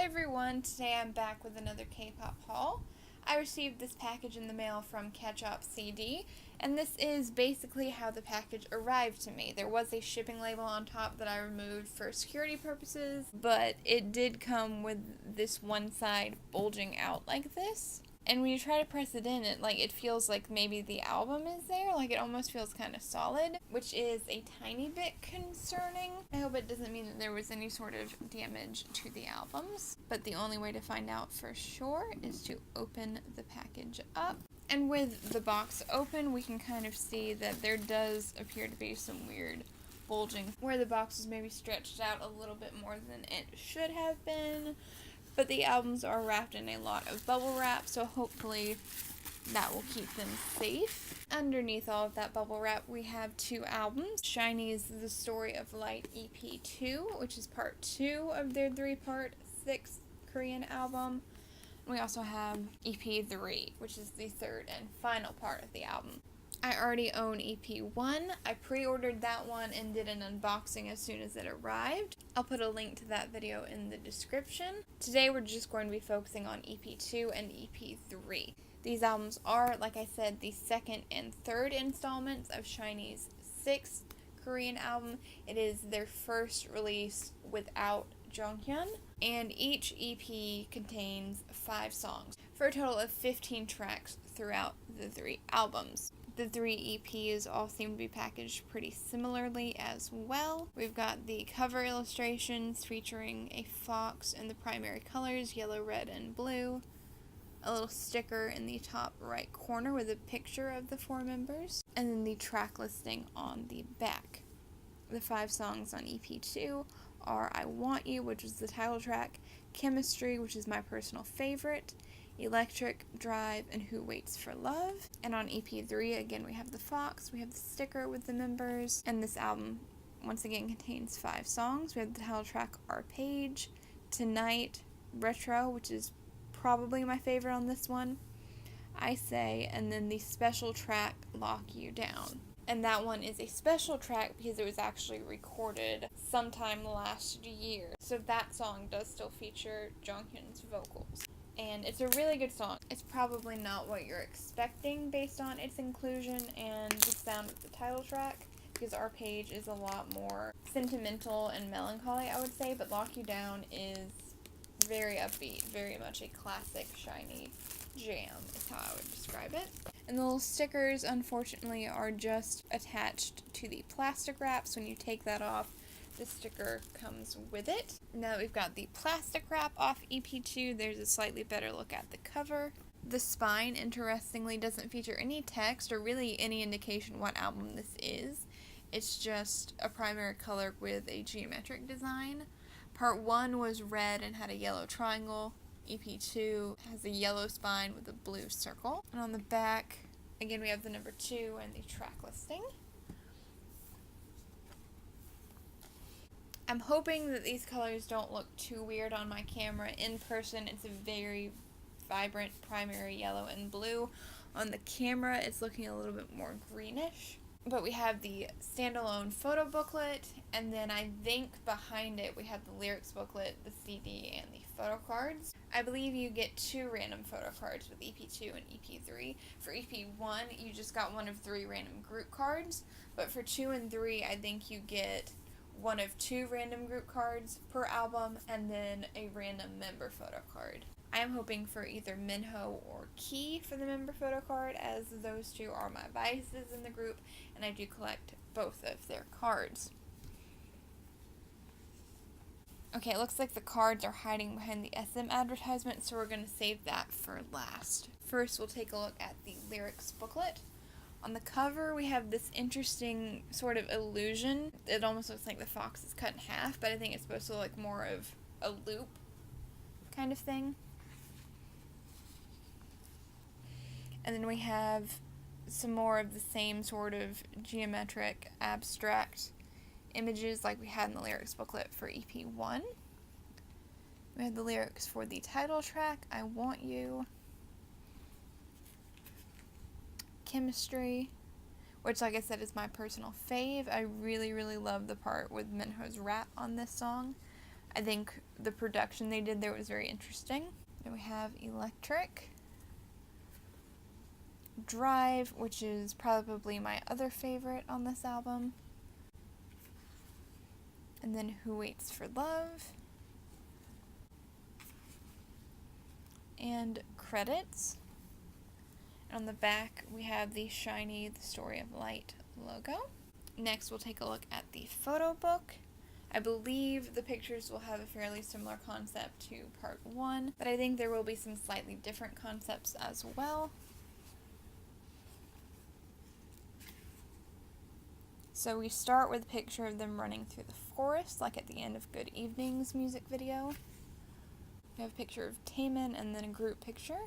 everyone, today I'm back with another K-pop haul. I received this package in the mail from Ketchup CD, and this is basically how the package arrived to me. There was a shipping label on top that I removed for security purposes, but it did come with this one side bulging out like this. And when you try to press it in, it feels like maybe the album is there, like it almost feels kind of solid, which is a tiny bit concerning. I hope it doesn't mean that there was any sort of damage to the albums, but the only way to find out for sure is to open the package up. And with the box open, we can kind of see that there does appear to be some weird bulging, where the box is maybe stretched out a little bit more than it should have been. But the albums are wrapped in a lot of bubble wrap, so hopefully that will keep them safe. Underneath all of that bubble wrap, we have two albums. SHINee's The Story of Light EP 2, which is part 2 of their 3-part 6th Korean album. We also have EP 3, which is the 3rd and final part of the album. I already own EP 1. I pre-ordered that one and did an unboxing as soon as it arrived. I'll put a link to that video in the description. Today we're just going to be focusing on EP 2 and EP 3. These albums are, like I said, the 2nd and 3rd installments of SHINee's 6th Korean album. It is their first release without Jonghyun, and each EP contains 5 songs, for a total of 15 tracks throughout the 3 albums. The 3 EPs all seem to be packaged pretty similarly as well. We've got the cover illustrations featuring a fox in the primary colors, yellow, red, and blue. A little sticker in the top right corner with a picture of the 4 members. And then the track listing on the back. The 5 songs on EP 2 are I Want You, which is the title track, Chemistry, which is my personal favorite, Electric, Drive, and Who Waits for Love. And on EP 3, again, we have the fox, we have the sticker with the members, and this album, once again, contains 5 songs. We have the title track, Our Page, Tonight, Retro, which is probably my favorite on this one, I Say, and then the special track, Lock You Down. And that one is a special track because it was actually recorded sometime last year. So that song does still feature Jonghyun's vocals. And it's a really good song. It's probably not what you're expecting based on its inclusion and the sound of the title track, because Our Page is a lot more sentimental and melancholy, I would say, but Lock You Down is very upbeat, very much a classic SHINee jam is how I would describe it. And the little stickers, unfortunately, are just attached to the plastic wrap, so when you take that off, the sticker comes with it. Now that we've got the plastic wrap off EP2, there's a slightly better look at the cover. The spine, interestingly, doesn't feature any text or really any indication what album this is. It's just a primary color with a geometric design. Part 1 was red and had a yellow triangle. EP2 has a yellow spine with a blue circle. And on the back, again, we have the number 2 and the track listing. I'm hoping that these colors don't look too weird on my camera. In person, it's a very vibrant primary yellow and blue. On the camera, it's looking a little bit more greenish. But we have the standalone photo booklet, and then I think behind it we have the lyrics booklet, the CD, and the photo cards. I believe you get 2 random photo cards with EP2 and EP3. For EP1, you just got one of 3 random group cards, but for 2 and 3, I think you get one of 2 random group cards per album, and then a random member photo card. I am hoping for either Minho or Key for the member photo card, as those 2 are my biases in the group, and I do collect both of their cards. Okay, it looks like the cards are hiding behind the SM advertisement, so we're going to save that for last. First, we'll take a look at the lyrics booklet. On the cover, we have this interesting sort of illusion. It almost looks like the fox is cut in half, but I think it's supposed to look like more of a loop kind of thing. And then we have some more of the same sort of geometric, abstract images like we had in the lyrics booklet for EP1. We have the lyrics for the title track, I Want You, Chemistry, which, like I said, is my personal fave. I really, really love the part with Minho's rap on this song. I think the production they did there was very interesting. Then we have Electric, Drive, which is probably my other favorite on this album, and then Who Waits for Love, and Credits. And on the back we have the SHINee The Story of Light logo. Next we'll take a look at the photo book. I believe the pictures will have a fairly similar concept to part 1, but I think there will be some slightly different concepts as well. So we start with a picture of them running through the forest, like at the end of Good Evening's music video. We have a picture of Taemin and then a group picture.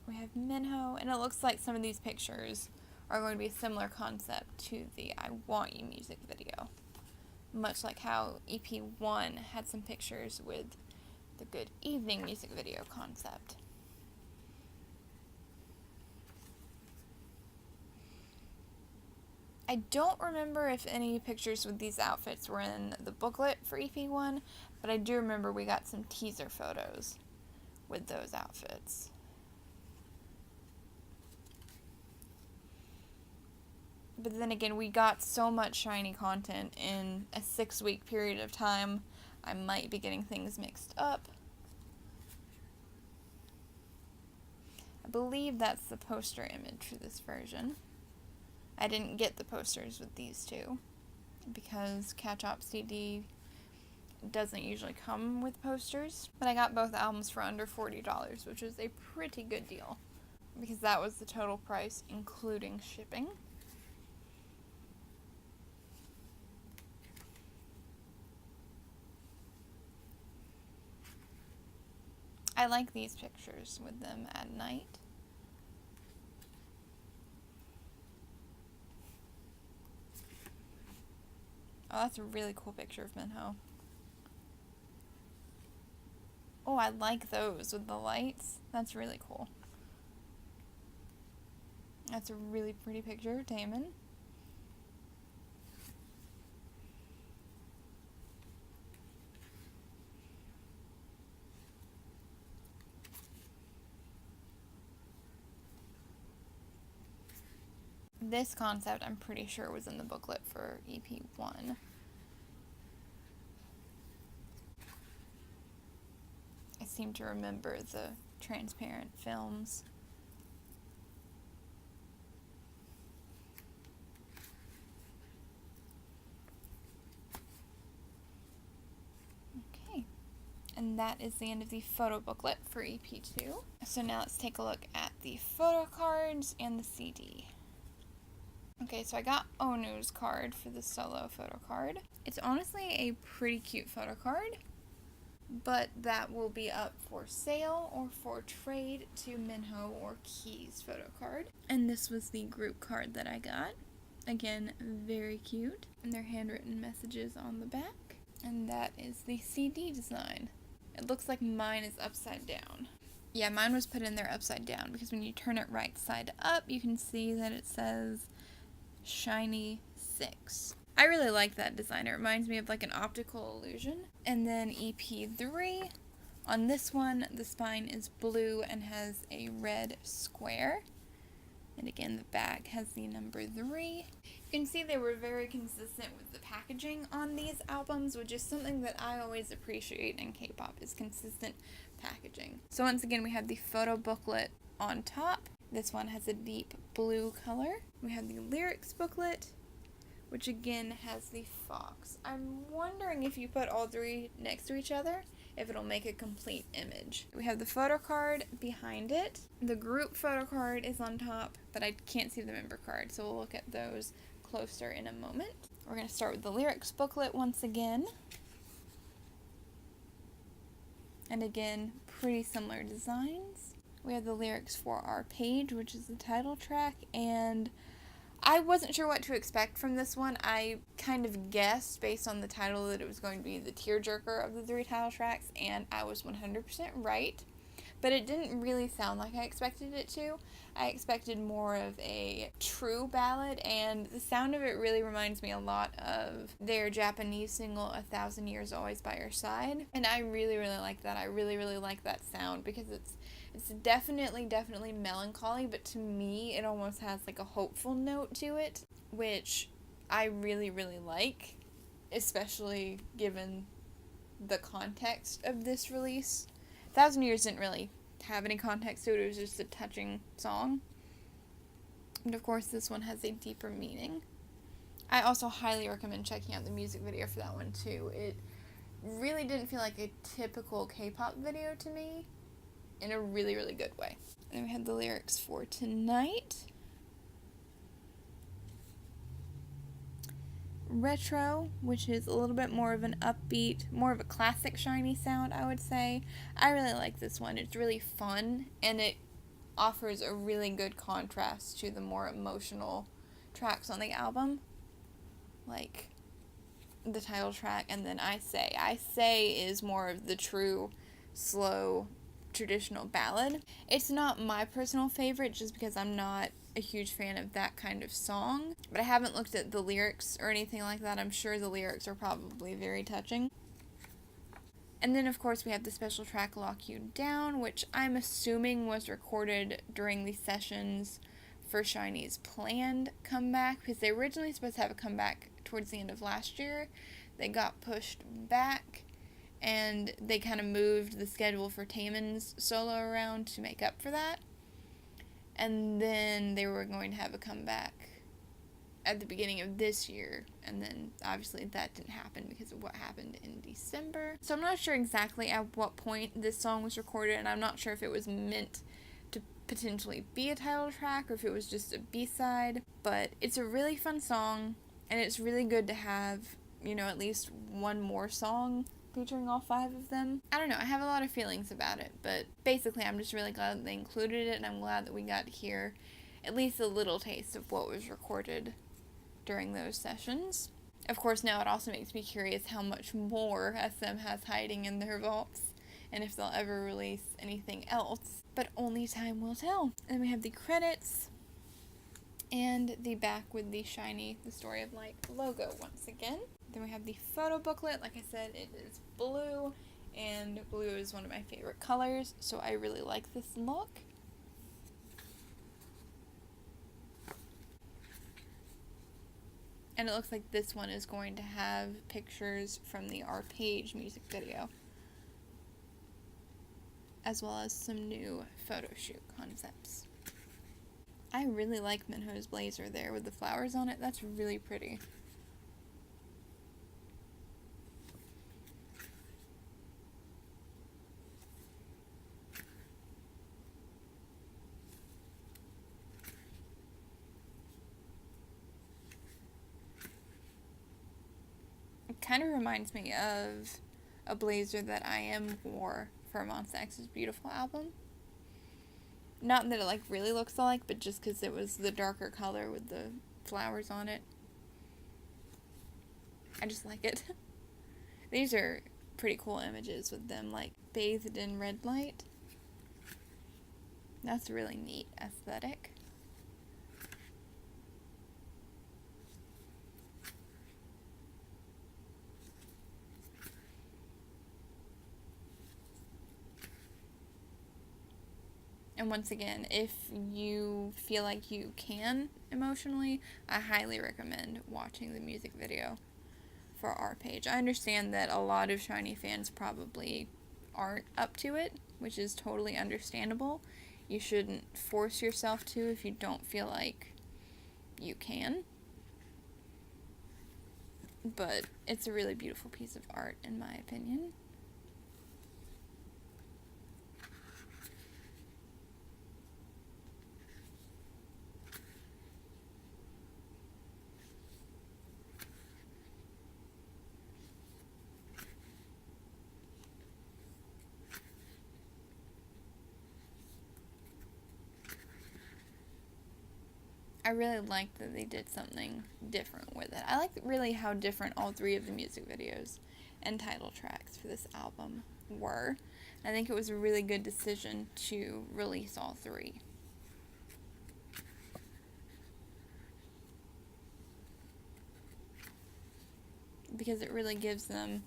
We have Minho, and it looks like some of these pictures are going to be a similar concept to the I Want You music video. Much like how EP1 had some pictures with the Good Evening music video concept. I don't remember if any pictures with these outfits were in the booklet for EP1, but I do remember we got some teaser photos with those outfits. But then again, we got so much SHINee content in a 6-week period of time, I might be getting things mixed up. I believe that's the poster image for this version. I didn't get the posters with these two because Catch-Up CD doesn't usually come with posters, but I got both albums for under $40, which is a pretty good deal because that was the total price including shipping. I like these pictures with them at night. Oh, that's a really cool picture of Minho. Oh, I like those with the lights. That's really cool. That's a really pretty picture of Taemin. This concept, I'm pretty sure, was in the booklet for EP1. I seem to remember the transparent films. Okay, and that is the end of the photo booklet for EP2. So now let's take a look at the photo cards and the CD. Okay, so I got Onu's card for the solo photo card. It's honestly a pretty cute photo card, but that will be up for sale or for trade to Minho or Key's photo card. And this was the group card that I got. Again, very cute. And their handwritten messages on the back. And that is the CD design. It looks like mine is upside down. Yeah, mine was put in there upside down because when you turn it right side up, you can see that it says SHINee 6. I really like that design. It reminds me of like an optical illusion. And then EP3, on this one, the spine is blue and has a red square. And again, the back has the number 3. You can see they were very consistent with the packaging on these albums, which is something that I always appreciate in K-pop, is consistent packaging. So once again, we have the photo booklet on top. This one has a deep blue color. We have the lyrics booklet, which again has the fox. I'm wondering if you put all 3 next to each other, if it'll make a complete image. We have the photo card behind it. The group photo card is on top, but I can't see the member card, so we'll look at those closer in a moment. We're going to start with the lyrics booklet once again. And again, pretty similar designs. We have the lyrics for Our Page, which is the title track, and I wasn't sure what to expect from this one. I kind of guessed based on the title that it was going to be the tearjerker of the 3 title tracks, and I was 100% right. but it didn't really sound like I expected it to. I expected more of a true ballad, and the sound of it really reminds me a lot of their Japanese single, 1,000 Years Always by Your Side, and I really, really like that. I really, really like that sound because it's definitely melancholy, but to me, it almost has like a hopeful note to it, which I really, really like, especially given the context of this release. 1,000 Years didn't really have any context to it. It was just a touching song. And of course, this one has a deeper meaning. I also highly recommend checking out the music video for that one too. It really didn't feel like a typical K-pop video to me, in a really, really good way. And then we have the lyrics for Tonight. Retro, which is a little bit more of an upbeat, more of a classic SHINee sound, I would say. I really like this one. It's really fun, and it offers a really good contrast to the more emotional tracks on the album, like the title track, and then I Say. I Say is more of the true, slow, traditional ballad. It's not my personal favorite just because I'm not a huge fan of that kind of song, but I haven't looked at the lyrics or anything like that. I'm sure the lyrics are probably very touching. And then of course we have the special track Lock You Down, which I'm assuming was recorded during the sessions for SHINee's planned comeback, because they originally supposed to have a comeback towards the end of last year. They got pushed back, and they kind of moved the schedule for Taemin's solo around to make up for that. And then they were going to have a comeback at the beginning of this year, and then obviously that didn't happen because of what happened in December. So I'm not sure exactly at what point this song was recorded, and I'm not sure if it was meant to potentially be a title track or if it was just a B-side, but it's a really fun song, and it's really good to have, at least one more song featuring all 5 of them. I don't know, I have a lot of feelings about it, but basically I'm just really glad that they included it, and I'm glad that we got to hear at least a little taste of what was recorded during those sessions. Of course, now it also makes me curious how much more SM has hiding in their vaults, and if they'll ever release anything else, but only time will tell. And we have the credits, and the back with the SHINee The Story of Light logo once again. Then we have the photo booklet. Like I said, it is blue, and blue is one of my favorite colors, so I really like this look. And it looks like this one is going to have pictures from the Our Page music video, as well as some new photo shoot concepts. I really like Minho's blazer there with the flowers on it. That's really pretty. It kind of reminds me of a blazer that I.M wore for Monsta X's Beautiful album. Not that it really looks alike, but just because it was the darker color with the flowers on it. I just like it. These are pretty cool images with them bathed in red light. That's a really neat aesthetic. And once again, if you feel like you can emotionally, I highly recommend watching the music video for Our Page. I understand that a lot of SHINee fans probably aren't up to it, which is totally understandable. You shouldn't force yourself to if you don't feel like you can. But it's a really beautiful piece of art, in my opinion. I really liked that they did something different with it. I like really how different all 3 of the music videos and title tracks for this album were. I think it was a really good decision to release all 3. Because it really gives them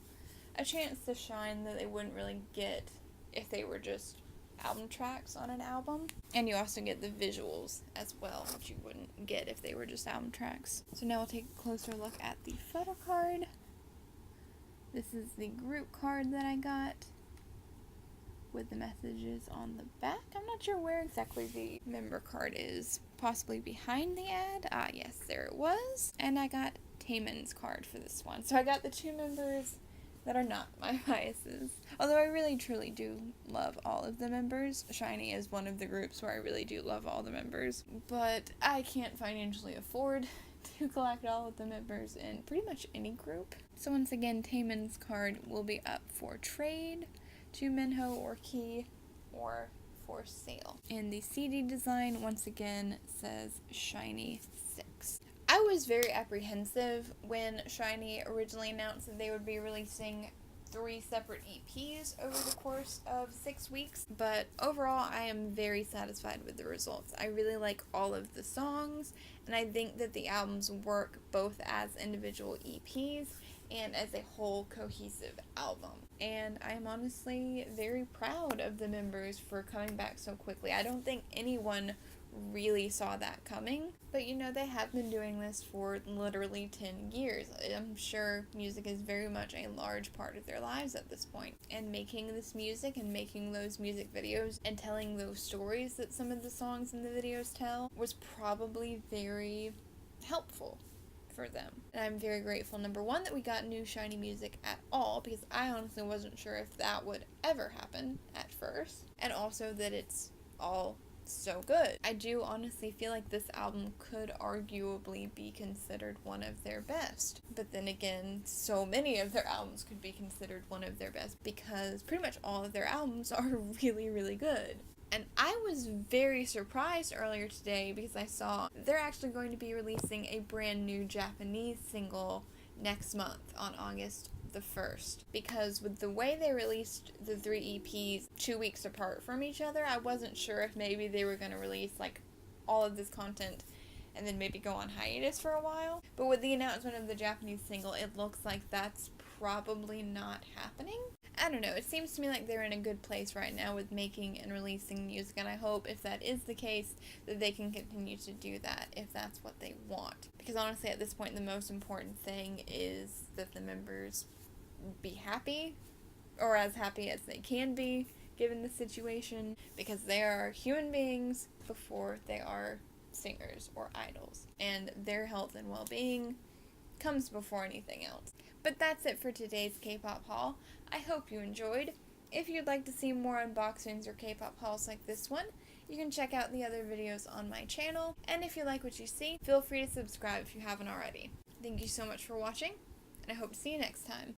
a chance to shine that they wouldn't really get if they were just album tracks on an album. And you also get the visuals as well, which you wouldn't get if they were just album tracks. So now we'll take a closer look at the photo card. This is the group card that I got with the messages on the back. I'm not sure where exactly the member card is. Possibly behind the ad. Ah, yes, there it was. And I got Taemin's card for this one. So I got the 2 members that are not my biases. Although I really truly do love all of the members. SHINee is one of the groups where I really do love all the members. But I can't financially afford to collect all of the members in pretty much any group. So once again, Taemin's card will be up for trade to Minho or Key or for sale. And the CD design once again says SHINee 6. I was very apprehensive when SHINee originally announced that they would be releasing 3 separate EPs over the course of 6 weeks, but overall I am very satisfied with the results. I really like all of the songs, and I think that the albums work both as individual EPs and as a whole cohesive album. And I'm honestly very proud of the members for coming back so quickly. I don't think anyone really saw that coming, but you know, they have been doing this for literally 10 years. I'm sure music is very much a large part of their lives at this point, and making this music and making those music videos and telling those stories that some of the songs in the videos tell was probably very helpful for them. And I'm very grateful, number one, that we got new SHINee music at all, because I honestly wasn't sure if that would ever happen at first, and also that it's all so good. I do honestly feel like this album could arguably be considered one of their best, but then again, so many of their albums could be considered one of their best because pretty much all of their albums are really, really good. And I was very surprised earlier today because I saw they're actually going to be releasing a brand new Japanese single next month on August the 1st, because with the way they released the 3 EPs 2 weeks apart from each other, I wasn't sure if maybe they were going to release like all of this content and then maybe go on hiatus for a while. But with the announcement of the Japanese single, it looks like that's probably not happening. I don't know, it seems to me like they're in a good place right now with making and releasing music, and I hope if that is the case that they can continue to do that if that's what they want. Because honestly at this point the most important thing is that the members be happy, or as happy as they can be given the situation, because they are human beings before they are singers or idols, and their health and well-being comes before anything else. But that's it for today's K-pop haul. I hope you enjoyed. If you'd like to see more unboxings or K-pop hauls like this one, you can check out the other videos on my channel, and if you like what you see, feel free to subscribe if you haven't already. Thank you so much for watching, and I hope to see you next time.